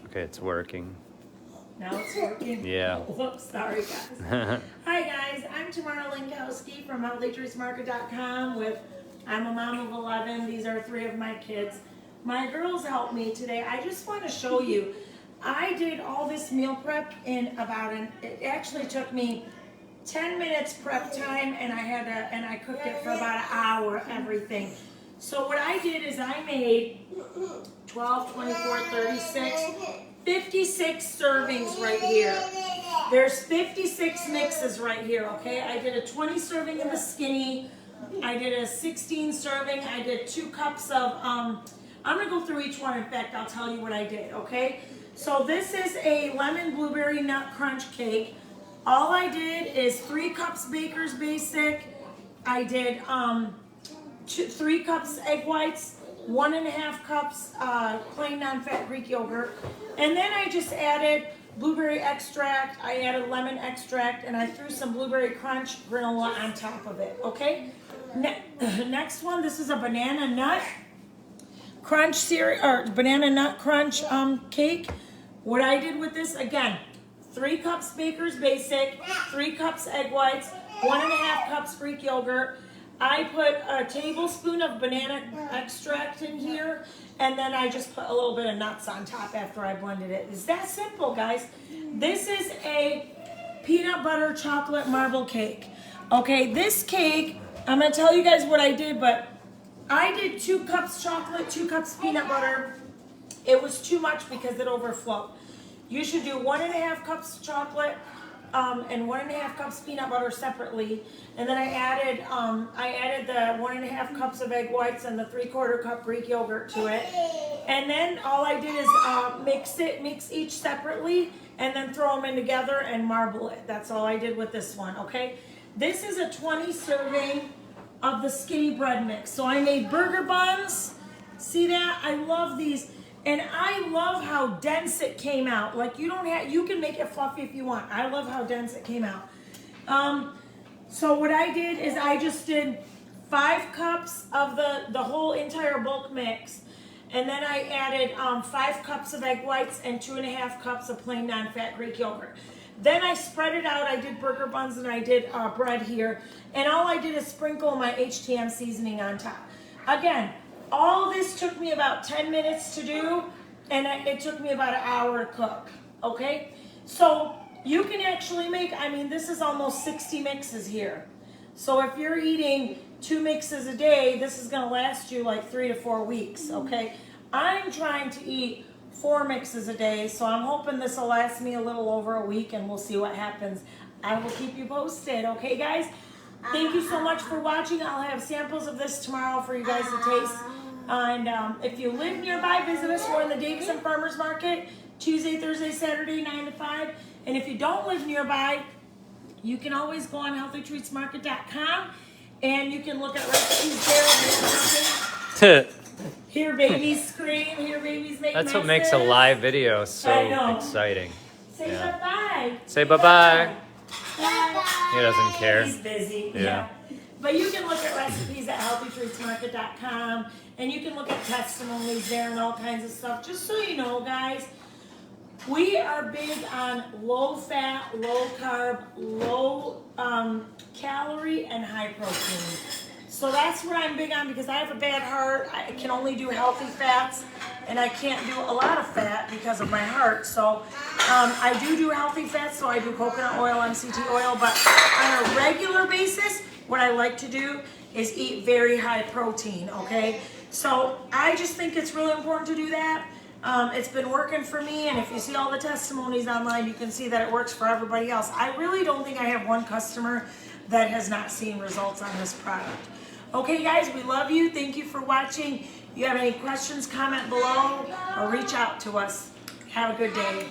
Okay, it's working. Now it's working. Yeah. Oh, whoops, sorry guys. Hi guys, I'm Tamara Linkowski from HealthyTreatsMarket.com with I'm a mom of 11. These are 3 of my kids. My girls helped me today. I just want to show you. I did all this meal prep in it actually took me 10 minutes prep time, and I cooked it for about an hour, everything. So what I did is I made 12, 24, 36, 56 servings right here. There's 56 mixes right here, okay? I did a 20 serving in the skinny. I did a 16 serving. I did 2 cups of, I'm gonna go through each one. In fact, I'll tell you what I did, okay? So this is a lemon blueberry nut crunch cake. All I did is 3 cups Baker's Basic. I did 3 cups egg whites, 1.5 cups plain non-fat Greek yogurt. And then I just added blueberry extract, I added lemon extract, and I threw some blueberry crunch granola on top of it, okay? Next one, this is a banana nut crunch cereal, or banana nut crunch cake. What I did with this, again, 3 cups Baker's Basic, 3 cups egg whites, 1.5 cups Greek yogurt. I put a tablespoon of banana extract in here, and then I just put a little bit of nuts on top after I blended it. It's that simple, guys. This is a peanut butter chocolate marble cake. Okay, this cake, I'm gonna tell you guys what I did, but I did 2 cups chocolate, 2 cups peanut butter. It was too much because it overflowed. You should do 1.5 cups chocolate and 1.5 cups peanut butter separately. And then I added the 1.5 cups of egg whites and the 3/4 cup Greek yogurt to it. And then all I did is mix each separately, and then throw them in together and marble it. That's all I did with this one, okay? This is a 20 serving of the skinny bread mix. So I made burger buns. See that? I love these. And I love how dense it came out. Like you can make it fluffy if you want. I love how dense it came out. So what I did is I just did 5 cups of the whole entire bulk mix. And then I added 5 cups of egg whites and 2.5 cups of plain non-fat Greek yogurt. Then I spread it out. I did burger buns and I did bread here. And all I did is sprinkle my HTM seasoning on top. Again, all this took me about 10 minutes to do, and it took me about an hour to cook, okay? So you can actually make, this is almost 60 mixes here. So if you're eating 2 mixes a day, this is gonna last you like 3 to 4 weeks, okay? I'm trying to eat 4 mixes a day, so I'm hoping this will last me a little over a week, and we'll see what happens. I will keep you posted, okay guys? Thank you so much for watching. I'll have samples of this tomorrow for you guys to taste. And if you live nearby, visit us. We're in the Davison Farmers Market, Tuesday, Thursday, Saturday, 9 to 5. And if you don't live nearby, you can always go on HealthyTreatsMarket.com, and you can look at recipes there. Hear babies scream, hear babies make That's messes. what makes a live video so exciting. Say bye-bye. Say bye-bye. Bye. He doesn't care. He's busy. Yeah. But you can look at recipes at HealthyTreatsMarket.com, and you can look at testimonies there and all kinds of stuff. Just so you know, guys, we are big on low fat, low carb, low calorie, and high protein. So that's what I'm big on because I have a bad heart. I can only do healthy fats, and I can't do a lot of fat because of my heart. So I do healthy fats, so I do coconut oil, MCT oil, but on a regular basis, what I like to do is eat very high protein, okay? So I just think it's really important to do that. It's been working for me, and if you see all the testimonies online, you can see that it works for everybody else. I really don't think I have one customer that has not seen results on this product. Okay, guys, we love you. Thank you for watching. If you have any questions, comment below or reach out to us. Have a good day.